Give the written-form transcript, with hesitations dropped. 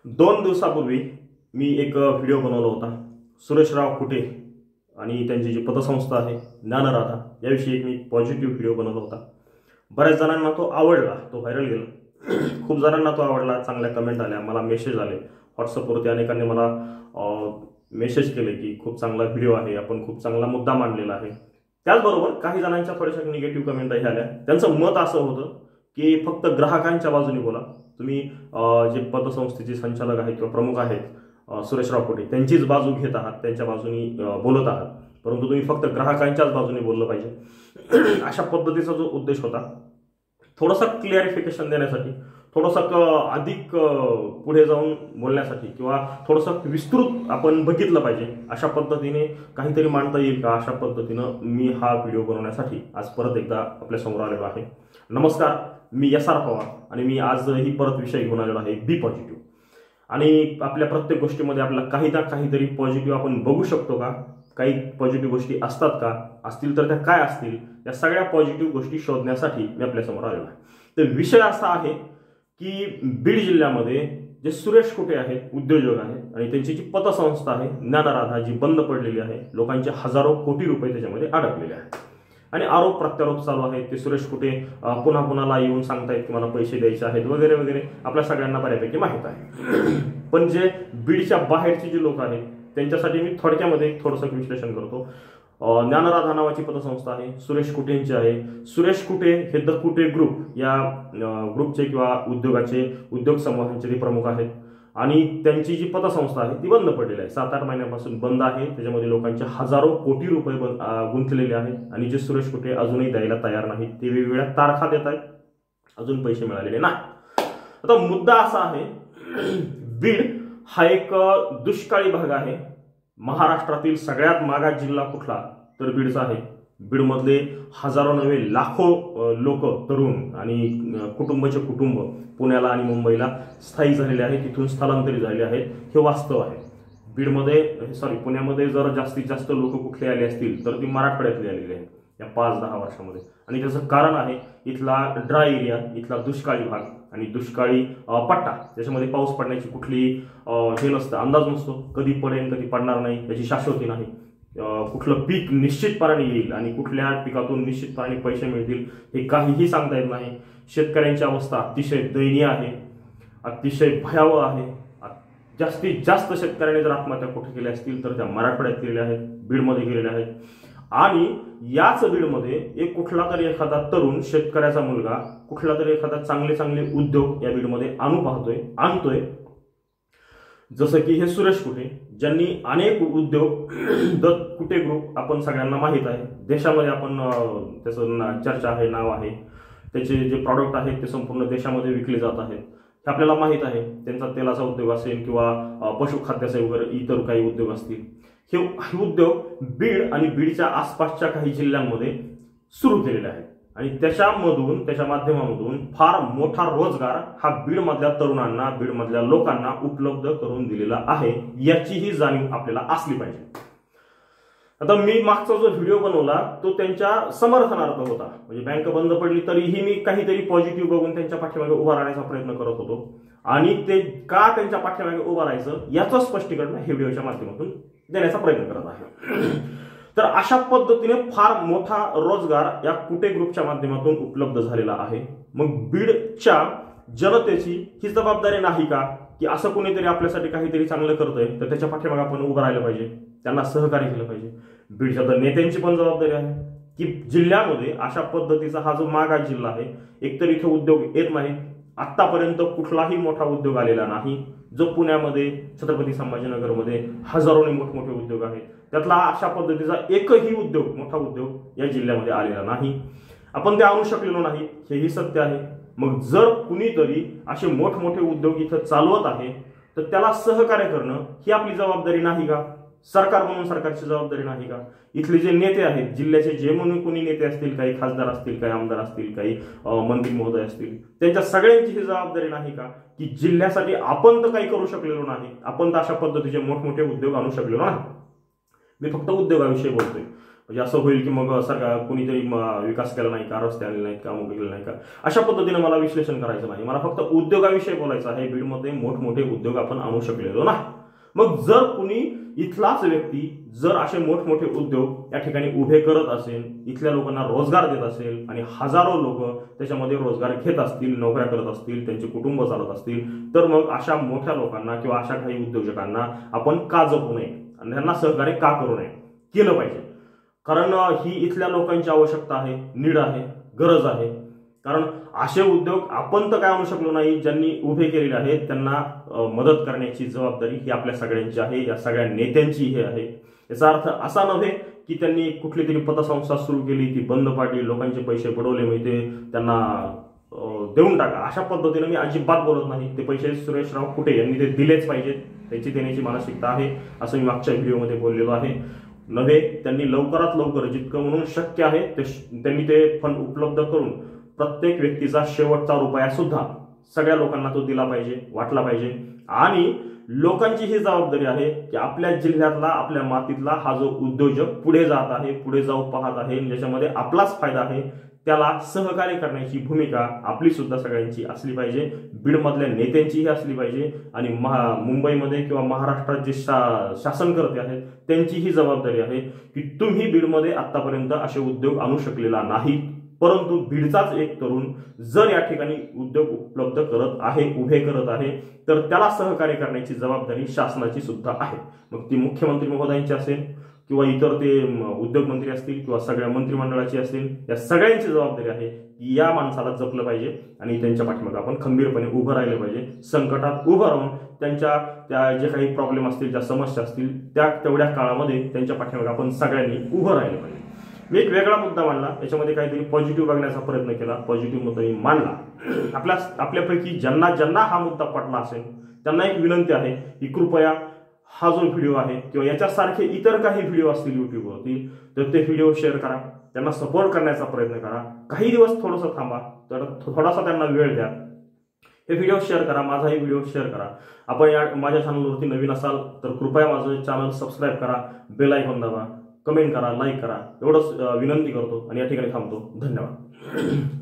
2 दिवसापूर्वी मी एक व्हिडिओ बनवला होता. सुरेशराव कुटे आणि त्यांची जी पतसंस्था आहे ज्ञानराधा याविषयी एक मी पॉझिटिव्ह व्हिडिओ बनवला होता. बऱ्याच जणांना तो आवडला, तो व्हायरल गेला. खूप जणांना तो आवडला, चांगल्या कमेंट आल्या, मला मेसेज आले व्हॉट्सअपवरती. अनेकांनी मला मेसेज केले की खूप चांगला व्हिडिओ आहे, आपण खूप चांगला मुद्दा मांडलेला आहे. त्याचबरोबर काही जणांच्या थोड्याशा निगेटिव्ह कमेंटही आल्या. त्यांचं मत असं होतं की फक्त ग्राहकांच्या बाजूने बोला, तुम्ही जे पतसंस्थेचे संचालक आहेत किंवा प्रमुख आहेत सुरेशराव कुटे त्यांचीच बाजू घेत आहात, त्यांच्या बाजूनी बोलत आहात, परंतु तुम्ही फक्त ग्राहकांच्याच बाजूने बोललं पाहिजे. अशा पद्धतीचा जो उद्देश होता, थोडासा क्लिअरिफिकेशन देण्यासाठी, थोडंसं अधिक पुढे जाऊन बोलण्यासाठी किंवा थोडंसं विस्तृत आपण बघितलं पाहिजे, अशा पद्धतीने काहीतरी मांडता येईल का, अशा पद्धतीनं मी हा व्हिडिओ बनवण्यासाठी आज परत एकदा आपल्यासमोर आलेलो आहे. नमस्कार, मी SR पवार आणि मी आजही परत विषय घेऊन आलेलो आहे बी पॉझिटिव्ह. आणि आपल्या प्रत्येक गोष्टीमध्ये आपल्याला काही ना काहीतरी पॉझिटिव्ह आपण बघू शकतो का, काही पॉझिटिव्ह गोष्टी असतात का, असतील तर त्या काय असतील, या सगळ्या पॉझिटिव्ह गोष्टी शोधण्यासाठी मी आपल्यासमोर आलेलो आहे. तर विषय असा आहे की बीड जिल्ह्यामध्ये जे सुरेश कुटे आहेत, उद्योजक आहेत, आणि त्यांची जी पतसंस्था आहे ज्ञानराधा जी बंद पडलेली आहे, लोकांचे हजारो कोटी रुपये त्याच्यामध्ये अडकलेले आहेत आणि आरोप प्रत्यारोप चालू आहेत. ते सुरेश कुटे पुन्हा पुन्हा येऊन सांगतायत की मला पैसे द्यायचे आहेत वगैरे वगैरे, आपल्या सगळ्यांना बऱ्यापैकी माहीत आहे. पण जे बीडच्या बाहेरचे जे लोक आहेत त्यांच्यासाठी मी थोडक्यामध्ये थोडंसं विश्लेषण करतो. ज्ञानराधा नावाची पतसंस्था आहे, सुरेश कुटेंची आहे. सुरेश कुटे हे द कुटे ग्रुप या ग्रुपचे किंवा उद्योग समूहांचे ते प्रमुख आहेत आणि त्यांची जी पतसंस्था आहे ती बंद पडलेली आहे. 7-8 महिन्यापासून बंद आहे. त्याच्यामध्ये लोकांचे हजारो कोटी रुपये गुंतलेले आहेत आणि जे सुरेश कुटे अजूनही द्यायला तयार नाहीत. ते वेगवेगळ्या तारखा देत आहेत, अजून पैसे मिळालेले नाही. आता मुद्दा असा आहे, बीड हा एक दुष्काळी भाग आहे. महाराष्ट्रातील सगळ्यात मागास जिल्हा कुठला तर बीडचा आहे. बीडमधले हजारो नव्हे लाखो लोक, तरुण आणि कुटुंबाचे कुटुंब पुण्याला आणि मुंबईला स्थायिक झालेले आहेत, तिथून स्थलांतरित झालेले आहेत. हे वास्तव आहे. पुण्यामध्ये जर जास्तीत जास्त लोक कुठले आले असतील तर ती मराठवाड्यातले आलेले आहेत या 5-10 वर्षामध्ये. आणि त्याचं कारण आहे इथला ड्राय एरिया, इथला दुष्काळी भाग आणि दुष्काळी पट्टा, त्याच्यामध्ये पाऊस पडण्याची कुठली हे नसतं, अंदाज नसतो. कधी पडेल कधी पडणार नाही याची शाश्वती नाही. कुठलं पीक निश्चितपणे येईल आणि कुठल्या पिकातून निश्चितपणे पैसे मिळतील हे काहीही सांगता येत नाही. शेतकऱ्यांची अवस्था अतिशय दयनीय आहे, अतिशय भयावह आहे. जास्तीत जास्त शेतकऱ्यांनी जर आत्महत्या कुठे केल्या असतील तर त्या मराठवाड्यात केलेल्या आहेत, बीडमध्ये केलेल्या आहेत. आणि याच बीडमध्ये एक कुठला तरी एखादा तरुण शेतकऱ्याचा मुलगा कुठला तरी एखादा चांगले उद्योग या बीडमध्ये आणतोय. जसं की हे सुरेश कुटे, ज्यांनी अनेक उद्योग द कुटे ग्रुप आपण सगळ्यांना माहीत आहे. देशामध्ये आपण त्याचं चर्चा आहे, नाव आहे. त्याचे जे प्रॉडक्ट आहेत ते संपूर्ण देशामध्ये विकले जात आहेत, हे आपल्याला माहीत आहे. त्यांचा तेलाचा उद्योग असेल किंवा पशुखाद्याचे वगैरे इतर काही उद्योग असतील. हे उद्योग बीड आणि बीडच्या आसपासच्या काही जिल्ह्यांमध्ये सुरू केलेले आहेत आणि त्याच्या माध्यमामधून फार मोठा रोजगार हा बीडमधल्या तरुणांना, बीडमधल्या लोकांना उपलब्ध करून दिलेला आहे. याचीही जाणीव आपल्याला असली पाहिजे. आता मी मागचा जो व्हिडिओ बनवला तो त्यांच्या समर्थनार्थ होता. म्हणजे बँक बंद पडली तरीही मी काहीतरी पॉझिटिव्ह बघून त्यांच्या पाठीमागे उभा राहण्याचा प्रयत्न करत होतो आणि ते का त्यांच्या पाठीमागे उभं राहायचं याचं स्पष्टीकरण हे व्हिडिओच्या माध्यमातून देण्याचा प्रयत्न करत आहे. तर अशा पद्धतीने फार मोठा रोजगार या कुटे ग्रुपच्या माध्यमातून उपलब्ध झालेला आहे. मग बीडच्या जनतेची ही जबाबदारी नाही का की असं कोणीतरी आपल्यासाठी काहीतरी चांगलं करतंय तर त्याच्या पाठीमागे आपण उभं राहिलं पाहिजे, त्यांना सहकार्य केलं पाहिजे. बीडच्या तर नेत्यांची पण जबाबदारी आहे की जिल्ह्यामध्ये अशा पद्धतीचा हा जो मागास जिल्हा आहे, एकतर इथे उद्योग येत नाहीत. आतापर्यंत कुठलाही मोठा उद्योग आलेला नाही. जो पुण्यामध्ये, छत्रपती संभाजीनगरमध्ये हजारोने मोठमोठे उद्योग आहेत, त्यातला अशा पद्धतीचा एकही मोठा उद्योग या जिल्ह्यामध्ये आलेला नाही. आपण ते आणू शकलेलो नाही, हेही सत्य आहे. मग जर कुणीतरी असे मोठमोठे उद्योग इथं चालवत आहे तर त्याला सहकार्य करणं ही आपली जबाबदारी नाही का? सरकार म्हणून सरकारची जबाबदारी नाही का? इथले जे नेते आहेत, जिल्ह्याचे जे म्हणून कोणी नेते असतील, काही खासदार असतील, काही आमदार असतील, काही मंत्री महोदय असतील, त्यांच्या सगळ्यांची ही जबाबदारी नाही का की जिल्ह्यासाठी आपण तर काही करू शकलेलो नाही, आपण तर अशा पद्धतीचे मोठमोठे उद्योग आणू शकलेलो नाही. मी फक्त उद्योगाविषयी बोलतोय. म्हणजे असं होईल की मग सरकार कोणीतरी विकास केला नाही का, रस्ते आले नाहीत का, मग केले नाही का, अशा पद्धतीने मला विश्लेषण करायचं नाही. मला फक्त उद्योगाविषयी बोलायचं आहे. बीडमध्ये मोठमोठे उद्योग आपण आणू शकलेलो नाही. मग जर कुणी इथलाच व्यक्ती जर असे मोठमोठे उद्योग या ठिकाणी उभे करत असेल, इथल्या लोकांना रोजगार देत असेल आणि हजारो लोक त्याच्यामध्ये रोजगार घेत असतील, नोकऱ्या करत असतील, त्यांचे कुटुंब चालत असतील, तर मग अशा मोठ्या लोकांना किंवा अशा काही उद्योजकांना आपण का जपू नये आणि त्यांना सहकार्य का करू नये, केलं पाहिजे. कारण ही इथल्या लोकांची आवश्यकता आहे, नीड आहे, गरज आहे. कारण असे उद्योग आपण तर काय आणू शकलो नाही, ज्यांनी उभे केलेले आहेत त्यांना मदत करण्याची जबाबदारी ही आपल्या सगळ्यांची आहे, या सगळ्या नेत्यांची हे आहे. याचा अर्थ असा नव्हे की त्यांनी कुठली तरी पतसंस्था सुरू केली, ती बंद पाडली, लोकांचे पैसे बुडवले, म्हणजे त्यांना देऊन टाका, अशा पद्धतीने मी अजिबात बोलत नाही. ते पैसे सुरेशराव कुटे यांनी ते दिलेच पाहिजेत, त्याची देण्याची मानसिकता आहे असं मी मागच्या व्हिडिओमध्ये बोललेलो आहे. नव्हे, त्यांनी लवकरात लवकर जितकं म्हणून शक्य आहे त्यांनी ते फंड उपलब्ध करून प्रत्येक व्यक्तीचा शेवटचा रुपया सुद्धा सगळ्या लोकांना तो दिला पाहिजे, वाटला पाहिजे. आणि लोकांची ही जबाबदारी आहे की आपल्या जिल्ह्यातला, आपल्या मातीतला हा जो उद्योजक पुढे जात आहे, पुढे जाऊ पाहत आहे, ज्याच्यामध्ये आपलाच फायदा आहे, त्याला सहकार्य करण्याची भूमिका आपली सुद्धा सगळ्यांची असली पाहिजे. बीडमधल्या नेत्यांचीही असली पाहिजे आणि मुंबईमध्ये किंवा महाराष्ट्रात जे शासनकर्ते आहेत त्यांची ही जबाबदारी आहे की तुम्ही बीडमध्ये आतापर्यंत असे उद्योग आणू शकलेला नाही, परंतु बीडचाच एक तरुण जर या ठिकाणी उद्योग उपलब्ध करत आहे, उभे करत आहे, तर त्याला सहकार्य करण्याची जबाबदारी शासनाची सुद्धा आहे. मग ती मुख्यमंत्री महोदयांची असेल किंवा इतर ते उद्योगमंत्री असतील किंवा सगळ्या मंत्रिमंडळाची असेल, या सगळ्यांची जबाबदारी आहे की या माणसाला जपलं पाहिजे आणि त्यांच्या पाठीमागे आपण खंबीरपणे उभं राहिलं पाहिजे. संकटात उभं राहून त्या जे काही प्रॉब्लेम असतील, ज्या समस्या असतील, त्या तेवढ्या काळामध्ये त्यांच्या पाठीमागे आपण सगळ्यांनी उभं राहिलं पाहिजे. मी एक वेगळा मुद्दा मांडला, याच्यामध्ये काहीतरी पॉझिटिव्ह बघण्याचा प्रयत्न केला, पॉझिटिव्ह मुद्दा मी मांडला. आपल्यापैकी ज्यांना हा मुद्दा पटला असेल त्यांना एक विनंती आहे की कृपया हा जो व्हिडिओ आहे किंवा याच्यासारखे इतर काही व्हिडिओ असतील युट्यूबवरती, तर ते व्हिडिओ शेअर करा, त्यांना सपोर्ट करण्याचा प्रयत्न करा. काही दिवस थोडंसं थांबा, तर थोडासा त्यांना वेळ द्या, हे व्हिडिओ शेअर करा, माझाही व्हिडिओ शेअर करा. आपण माझ्या चॅनलवरती नवीन असाल तर कृपया माझं चॅनल सबस्क्राईब करा, बेल आयकॉन दाबा, कमेंट करा, लाईक करा, एवढंच विनंती करतो आणि या ठिकाणी थांबतो. धन्यवाद.